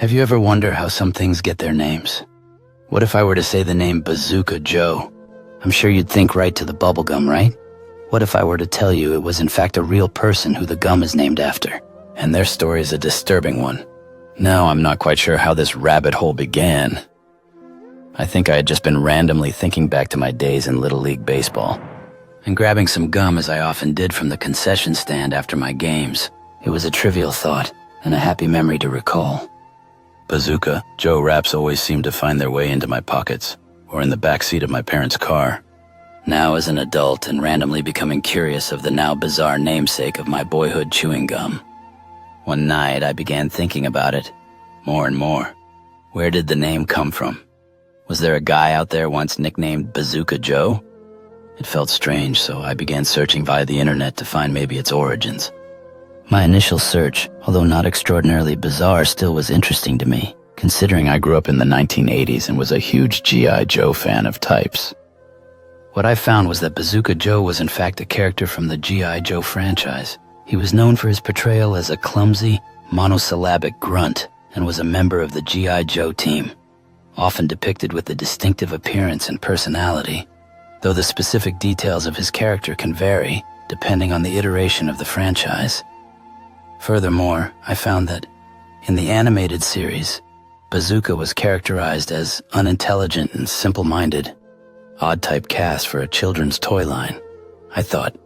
Have you ever wondered how some things get their names? What if I were to say the name Bazooka Joe? I'm sure you'd think right to the bubblegum, right? What if I were to tell you it was in fact a real person who the gum is named after? And their story is a disturbing one. No, I'm not quite sure how this rabbit hole began. I think I had just been randomly thinking back to my days in Little League Baseball, and grabbing some gum as I often did from the concession stand after my games. It was a trivial thought, and a happy memory to recall. Bazooka, Joe wraps always seemed to find their way into my pockets, or in the back seat of my parents' car. Now as an adult and randomly becoming curious of the now bizarre namesake of my boyhood chewing gum. One night I began thinking about it, more and more. Where did the name come from? Was there a guy out there once nicknamed Bazooka Joe? It felt strange, so I began searching via the internet to find maybe its origins. My initial search, although not extraordinarily bizarre, still was interesting to me, considering I grew up in the 1980s and was a huge G.I. Joe fan of types. What I found was that Bazooka Joe was in fact a character from the G.I. Joe franchise. He was known for his portrayal as a clumsy, monosyllabic grunt and was a member of the G.I. Joe team, often depicted with a distinctive appearance and personality, though the specific details of his character can vary depending on the iteration of the franchise. Furthermore, I found that, in the animated series, Bazooka was characterized as unintelligent and simple-minded, odd type cast for a children's toy line, I thought.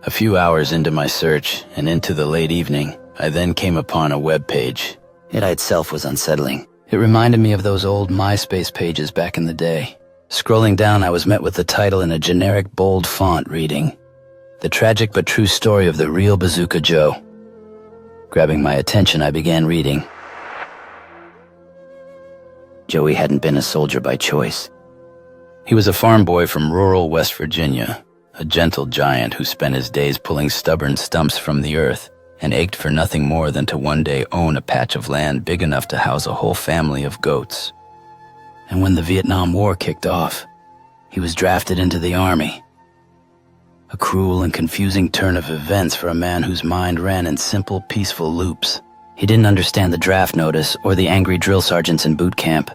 A few hours into my search, and into the late evening, I then came upon a web page. It itself was unsettling. It reminded me of those old MySpace pages back in the day. Scrolling down, I was met with the title in a generic bold font reading, "The Tragic but True Story of the Real Bazooka Joe." Grabbing my attention, I began reading. Joey hadn't been a soldier by choice. He was a farm boy from rural West Virginia, a gentle giant who spent his days pulling stubborn stumps from the earth and ached for nothing more than to one day own a patch of land big enough to house a whole family of goats. And when the Vietnam War kicked off, he was drafted into the Army. A cruel and confusing turn of events for a man whose mind ran in simple, peaceful loops. He didn't understand the draft notice or the angry drill sergeants in boot camp.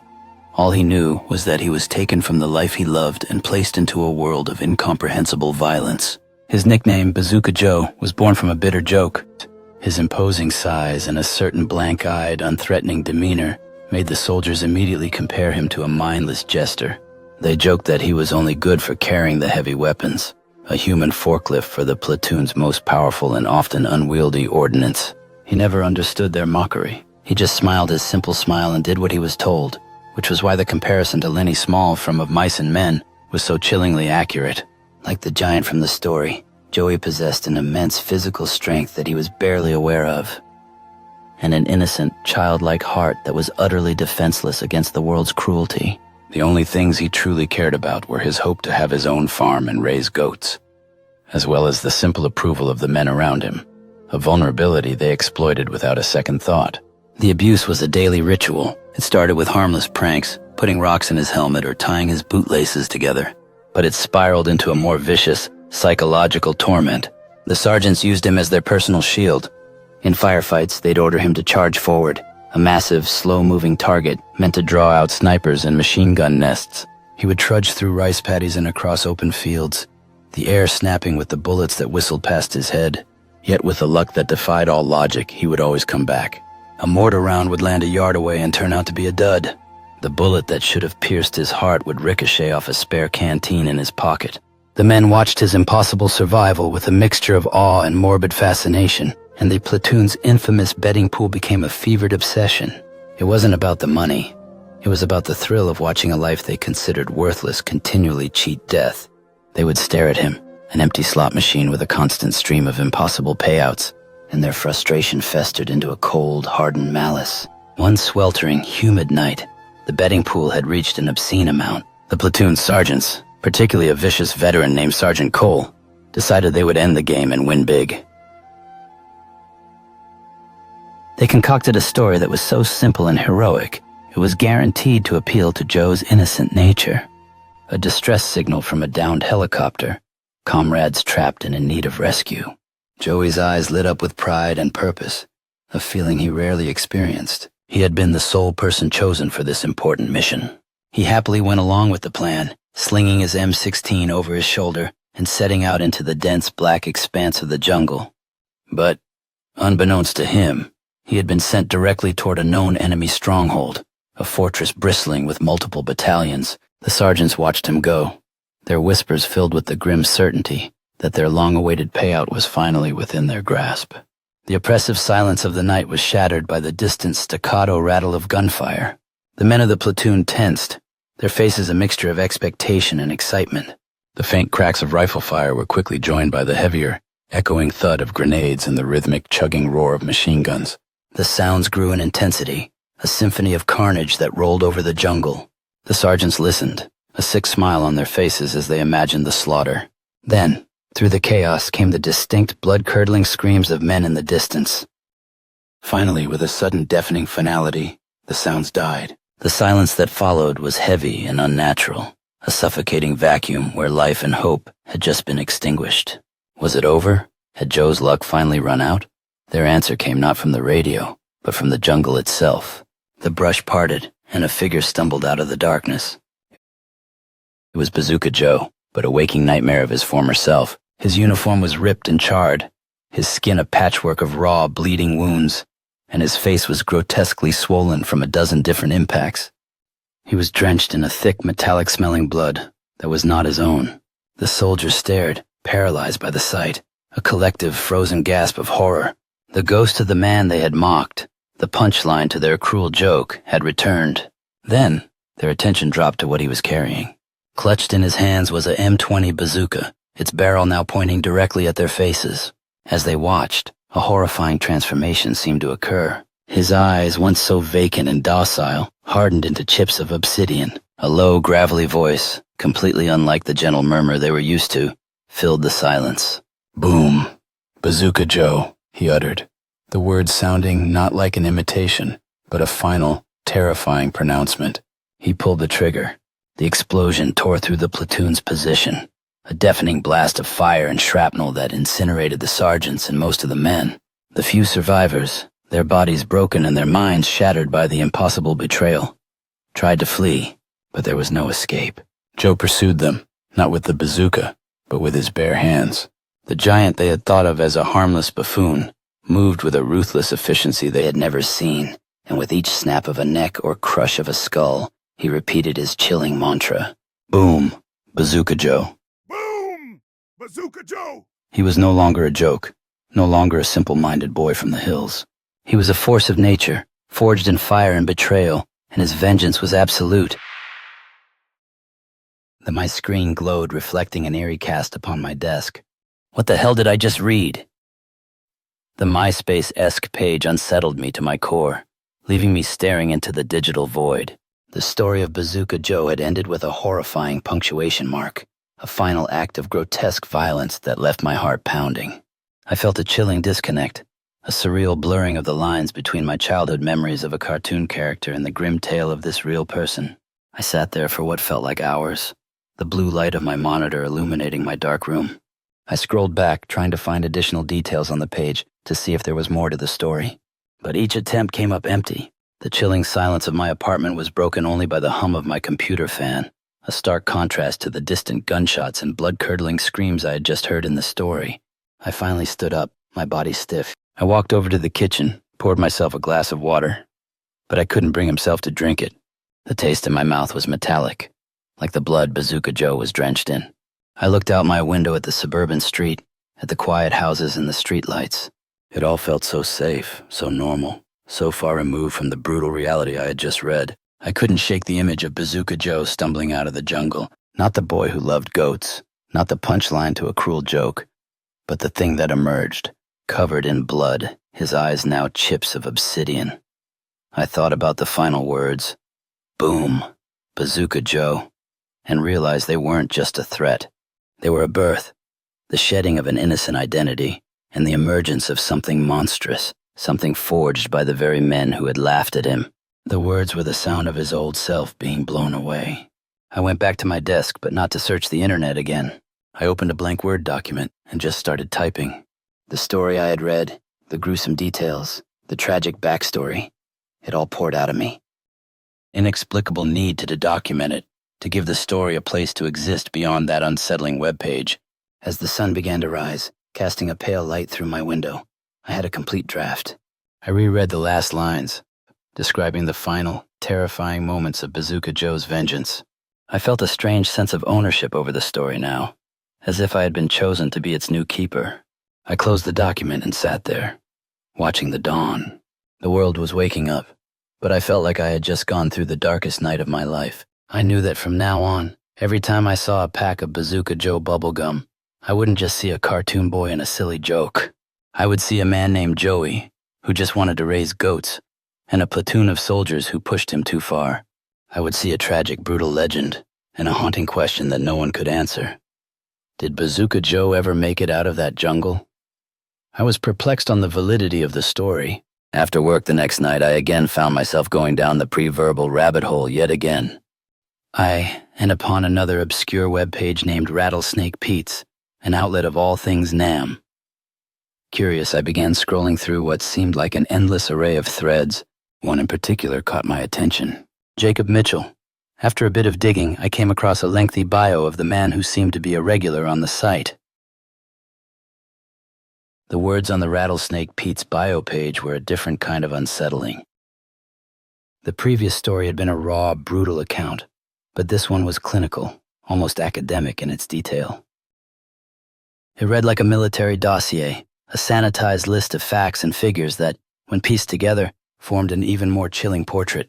All he knew was that he was taken from the life he loved and placed into a world of incomprehensible violence. His nickname, Bazooka Joe, was born from a bitter joke. His imposing size and a certain blank-eyed, unthreatening demeanor made the soldiers immediately compare him to a mindless jester. They joked that he was only good for carrying the heavy weapons, a human forklift for the platoon's most powerful and often unwieldy ordnance. He never understood their mockery. He just smiled his simple smile and did what he was told, which was why the comparison to Lenny Small from Of Mice and Men was so chillingly accurate. Like the giant from the story, Joey possessed an immense physical strength that he was barely aware of, and an innocent, childlike heart that was utterly defenseless against the world's cruelty. The only things he truly cared about were his hope to have his own farm and raise goats, as well as the simple approval of the men around him, a vulnerability they exploited without a second thought. The abuse was a daily ritual. It started with harmless pranks, putting rocks in his helmet or tying his bootlaces together, but it spiraled into a more vicious, psychological torment. The sergeants used him as their personal shield. In firefights, they'd order him to charge forward, a massive, slow-moving target meant to draw out snipers and machine gun nests. He would trudge through rice paddies and across open fields, the air snapping with the bullets that whistled past his head. Yet with a luck that defied all logic, he would always come back. A mortar round would land a yard away and turn out to be a dud. The bullet that should have pierced his heart would ricochet off a spare canteen in his pocket. The men watched his impossible survival with a mixture of awe and morbid fascination, and the platoon's infamous betting pool became a fevered obsession. It wasn't about the money. It was about the thrill of watching a life they considered worthless continually cheat death. They would stare at him, an empty slot machine with a constant stream of impossible payouts, and their frustration festered into a cold, hardened malice. One sweltering, humid night, the betting pool had reached an obscene amount. The platoon's sergeants, particularly a vicious veteran named Sergeant Cole, decided they would end the game and win big. They concocted a story that was so simple and heroic, it was guaranteed to appeal to Joe's innocent nature. A distress signal from a downed helicopter, comrades trapped and in need of rescue. Joey's eyes lit up with pride and purpose, a feeling he rarely experienced. He had been the sole person chosen for this important mission. He happily went along with the plan, slinging his M16 over his shoulder and setting out into the dense black expanse of the jungle. But, unbeknownst to him, he had been sent directly toward a known enemy stronghold, a fortress bristling with multiple battalions. The sergeants watched him go, their whispers filled with the grim certainty that their long-awaited payout was finally within their grasp. The oppressive silence of the night was shattered by the distant staccato rattle of gunfire. The men of the platoon tensed, their faces a mixture of expectation and excitement. The faint cracks of rifle fire were quickly joined by the heavier, echoing thud of grenades and the rhythmic chugging roar of machine guns. The sounds grew in intensity, a symphony of carnage that rolled over the jungle. The sergeants listened, a sick smile on their faces as they imagined the slaughter. Then, through the chaos came the distinct, blood-curdling screams of men in the distance. Finally, with a sudden deafening finality, the sounds died. The silence that followed was heavy and unnatural, a suffocating vacuum where life and hope had just been extinguished. Was it over? Had Joe's luck finally run out? Their answer came not from the radio, but from the jungle itself. The brush parted, and a figure stumbled out of the darkness. It was Bazooka Joe, but a waking nightmare of his former self. His uniform was ripped and charred, his skin a patchwork of raw, bleeding wounds, and his face was grotesquely swollen from a dozen different impacts. He was drenched in a thick, metallic-smelling blood that was not his own. The soldiers stared, paralyzed by the sight, a collective frozen gasp of horror. The ghost of the man they had mocked, the punchline to their cruel joke, had returned. Then, their attention dropped to what he was carrying. Clutched in his hands was a M20 bazooka, its barrel now pointing directly at their faces. As they watched, a horrifying transformation seemed to occur. His eyes, once so vacant and docile, hardened into chips of obsidian. A low, gravelly voice, completely unlike the gentle murmur they were used to, filled the silence. "Boom. Bazooka Joe," he uttered, the words sounding not like an imitation, but a final, terrifying pronouncement. He pulled the trigger. The explosion tore through the platoon's position, a deafening blast of fire and shrapnel that incinerated the sergeants and most of the men. The few survivors, their bodies broken and their minds shattered by the impossible betrayal, tried to flee, but there was no escape. Joe pursued them, not with the bazooka, but with his bare hands. The giant they had thought of as a harmless buffoon moved with a ruthless efficiency they had never seen, and with each snap of a neck or crush of a skull, he repeated his chilling mantra. "Boom, Bazooka Joe." Boom! Bazooka Joe! He was no longer a joke, no longer a simple-minded boy from the hills. He was a force of nature, forged in fire and betrayal, and his vengeance was absolute. My screen glowed, reflecting an eerie cast upon my desk. What the hell did I just read? The MySpace-esque page unsettled me to my core, leaving me staring into the digital void. The story of Bazooka Joe had ended with a horrifying punctuation mark, a final act of grotesque violence that left my heart pounding. I felt a chilling disconnect, a surreal blurring of the lines between my childhood memories of a cartoon character and the grim tale of this real person. I sat there for what felt like hours, the blue light of my monitor illuminating my dark room. I scrolled back, trying to find additional details on the page to see if there was more to the story. But each attempt came up empty. The chilling silence of my apartment was broken only by the hum of my computer fan, a stark contrast to the distant gunshots and blood-curdling screams I had just heard in the story. I finally stood up, my body stiff. I walked over to the kitchen, poured myself a glass of water, but I couldn't bring myself to drink it. The taste in my mouth was metallic, like the blood Bazooka Joe was drenched in. I looked out my window at the suburban street, at the quiet houses and the streetlights. It all felt so safe, so normal, so far removed from the brutal reality I had just read. I couldn't shake the image of Bazooka Joe stumbling out of the jungle, not the boy who loved goats, not the punchline to a cruel joke, but the thing that emerged, covered in blood, his eyes now chips of obsidian. I thought about the final words, "Boom, Bazooka Joe," and realized they weren't just a threat. They were a birth, the shedding of an innocent identity, and the emergence of something monstrous, something forged by the very men who had laughed at him. The words were the sound of his old self being blown away. I went back to my desk, but not to search the internet again. I opened a blank Word document and just started typing. The story I had read, the gruesome details, the tragic backstory. It all poured out of me. Inexplicable need to document it, to give the story a place to exist beyond that unsettling webpage. As the sun began to rise, casting a pale light through my window, I had a complete draft. I reread the last lines, describing the final, terrifying moments of Bazooka Joe's vengeance. I felt a strange sense of ownership over the story now, as if I had been chosen to be its new keeper. I closed the document and sat there, watching the dawn. The world was waking up, but I felt like I had just gone through the darkest night of my life. I knew that from now on, every time I saw a pack of Bazooka Joe bubblegum, I wouldn't just see a cartoon boy and a silly joke. I would see a man named Joey, who just wanted to raise goats, and a platoon of soldiers who pushed him too far. I would see a tragic, brutal legend, and a haunting question that no one could answer. Did Bazooka Joe ever make it out of that jungle? I was perplexed on the validity of the story. After work the next night, I again found myself going down the pre-verbal rabbit hole yet again. And upon another obscure webpage named Rattlesnake Pete's, an outlet of all things Nam. Curious, I began scrolling through what seemed like an endless array of threads. One in particular caught my attention. Jacob Mitchell. After a bit of digging, I came across a lengthy bio of the man who seemed to be a regular on the site. The words on the Rattlesnake Pete's bio page were a different kind of unsettling. The previous story had been a raw, brutal account, but this one was clinical, almost academic in its detail. It read like a military dossier, a sanitized list of facts and figures that, when pieced together, formed an even more chilling portrait.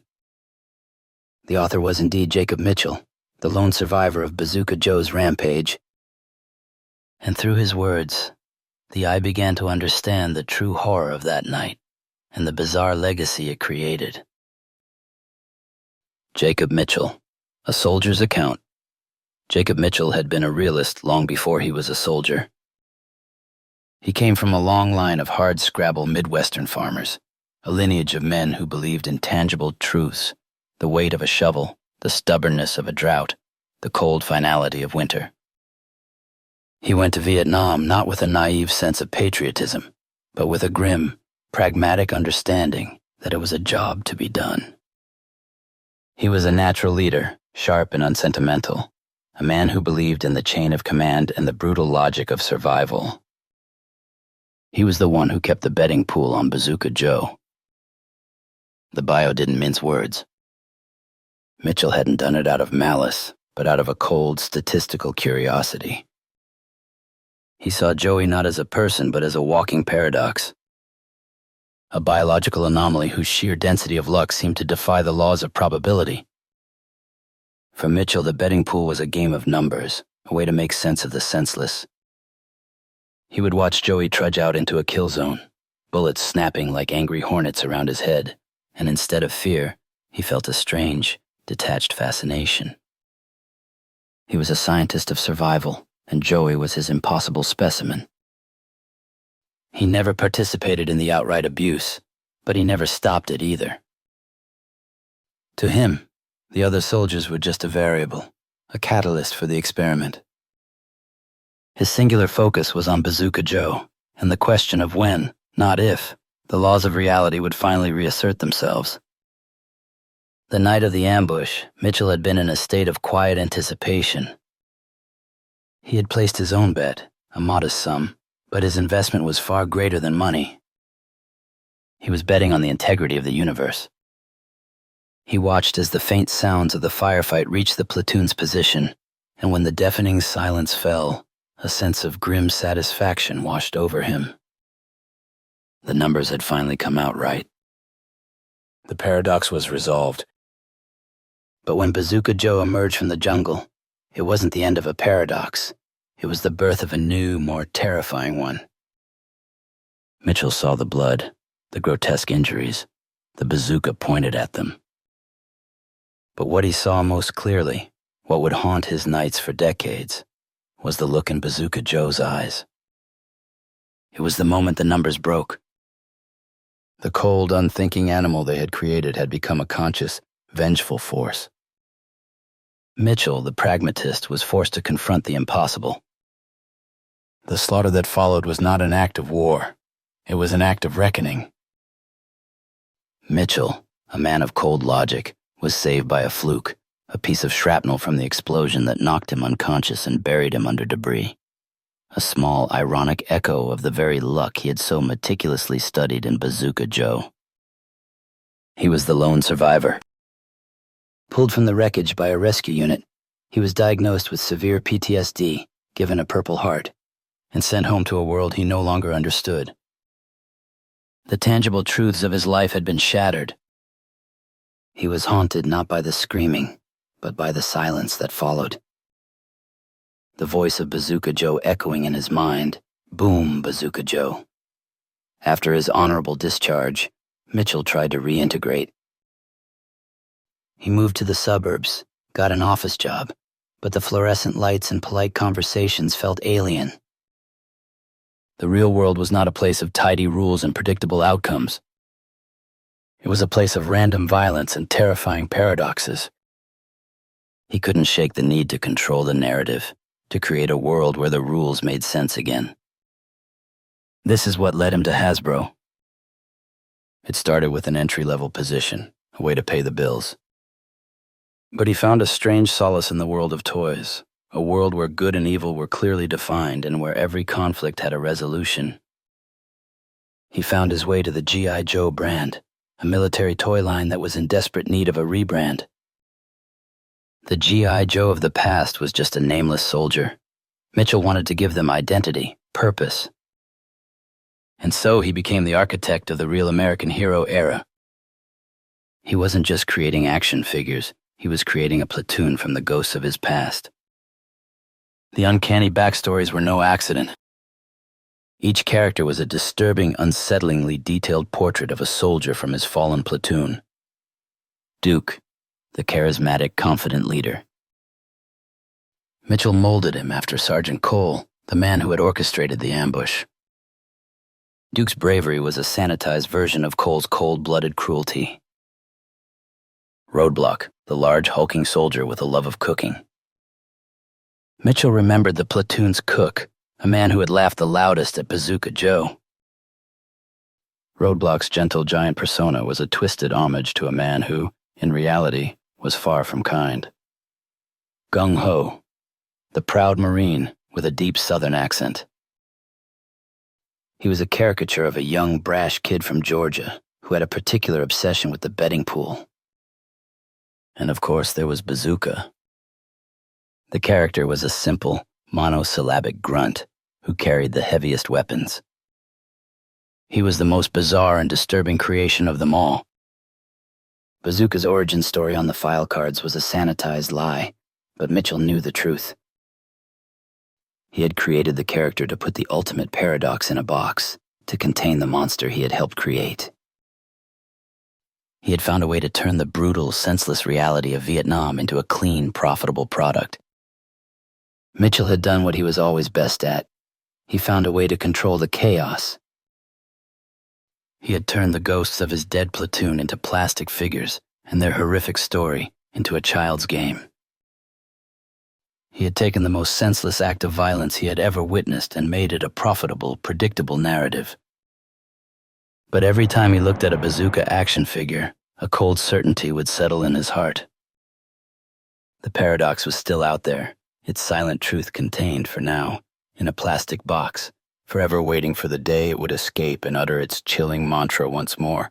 The author was indeed Jacob Mitchell, the lone survivor of Bazooka Joe's rampage. And through his words, the eye began to understand the true horror of that night and the bizarre legacy it created. Jacob Mitchell, A Soldier's Account. Jacob Mitchell had been a realist long before he was a soldier. He came from a long line of hard-scrabble Midwestern farmers, a lineage of men who believed in tangible truths, the weight of a shovel, the stubbornness of a drought, the cold finality of winter. He went to Vietnam not with a naive sense of patriotism, but with a grim, pragmatic understanding that it was a job to be done. He was a natural leader, sharp and unsentimental, a man who believed in the chain of command and the brutal logic of survival. He was the one who kept the betting pool on Bazooka Joe. The bio didn't mince words. Mitchell hadn't done it out of malice, but out of a cold, statistical curiosity. He saw Joey not as a person, but as a walking paradox. A biological anomaly whose sheer density of luck seemed to defy the laws of probability. For Mitchell, the betting pool was a game of numbers, a way to make sense of the senseless. He would watch Joey trudge out into a kill zone, bullets snapping like angry hornets around his head, and instead of fear, he felt a strange, detached fascination. He was a scientist of survival, and Joey was his impossible specimen. He never participated in the outright abuse, but he never stopped it either. To him, the other soldiers were just a variable, a catalyst for the experiment. His singular focus was on Bazooka Joe, and the question of when, not if, the laws of reality would finally reassert themselves. The night of the ambush, Mitchell had been in a state of quiet anticipation. He had placed his own bet, a modest sum, but his investment was far greater than money. He was betting on the integrity of the universe. He watched as the faint sounds of the firefight reached the platoon's position, and when the deafening silence fell, a sense of grim satisfaction washed over him. The numbers had finally come out right. The paradox was resolved. But when Bazooka Joe emerged from the jungle, it wasn't the end of a paradox. It was the birth of a new, more terrifying one. Mitchell saw the blood, the grotesque injuries, the bazooka pointed at them. But what he saw most clearly, what would haunt his nights for decades, was the look in Bazooka Joe's eyes. It was the moment the numbers broke. The cold, unthinking animal they had created had become a conscious, vengeful force. Mitchell, the pragmatist, was forced to confront the impossible. The slaughter that followed was not an act of war. It was an act of reckoning. Mitchell, a man of cold logic, was saved by a fluke, a piece of shrapnel from the explosion that knocked him unconscious and buried him under debris. A small, ironic echo of the very luck he had so meticulously studied in Bazooka Joe. He was the lone survivor. Pulled from the wreckage by a rescue unit, he was diagnosed with severe PTSD, given a Purple Heart, and sent home to a world he no longer understood. The tangible truths of his life had been shattered. He was haunted not by the screaming, but by the silence that followed. The voice of Bazooka Joe echoing in his mind, "Boom, Bazooka Joe." After his honorable discharge, Mitchell tried to reintegrate. He moved to the suburbs, got an office job, but the fluorescent lights and polite conversations felt alien. The real world was not a place of tidy rules and predictable outcomes. It was a place of random violence and terrifying paradoxes. He couldn't shake the need to control the narrative, to create a world where the rules made sense again. This is what led him to Hasbro. It started with an entry-level position, a way to pay the bills. But he found a strange solace in the world of toys, a world where good and evil were clearly defined and where every conflict had a resolution. He found his way to the G.I. Joe brand, a military toy line that was in desperate need of a rebrand. The G.I. Joe of the past was just a nameless soldier. Mitchell wanted to give them identity, purpose. And so he became the architect of the real American hero era. He wasn't just creating action figures, he was creating a platoon from the ghosts of his past. The uncanny backstories were no accident. Each character was a disturbing, unsettlingly detailed portrait of a soldier from his fallen platoon. Duke, the charismatic, confident leader. Mitchell molded him after Sergeant Cole, the man who had orchestrated the ambush. Duke's bravery was a sanitized version of Cole's cold-blooded cruelty. Roadblock, the large, hulking soldier with a love of cooking. Mitchell remembered the platoon's cook, a man who had laughed the loudest at Bazooka Joe. Roadblock's gentle giant persona was a twisted homage to a man who, in reality, was far from kind. Gung-ho, the proud Marine with a deep Southern accent. He was a caricature of a young, brash kid from Georgia who had a particular obsession with the betting pool. And of course, there was Bazooka. The character was a simple, monosyllabic grunt who carried the heaviest weapons. He was the most bizarre and disturbing creation of them all. Bazooka's origin story on the file cards was a sanitized lie, but Mitchell knew the truth. He had created the character to put the ultimate paradox in a box, to contain the monster he had helped create. He had found a way to turn the brutal, senseless reality of Vietnam into a clean, profitable product. Mitchell had done what he was always best at. He found a way to control the chaos. He had turned the ghosts of his dead platoon into plastic figures and their horrific story into a child's game. He had taken the most senseless act of violence he had ever witnessed and made it a profitable, predictable narrative. But every time he looked at a Bazooka action figure, a cold certainty would settle in his heart. The paradox was still out there, its silent truth contained, for now, in a plastic box, forever waiting for the day it would escape and utter its chilling mantra once more.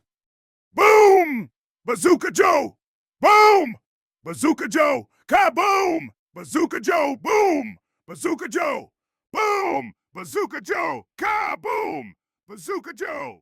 Boom! Bazooka Joe! Boom! Bazooka Joe! Kaboom! Bazooka Joe! Boom! Bazooka Joe! Boom! Bazooka Joe! Kaboom! Bazooka Joe!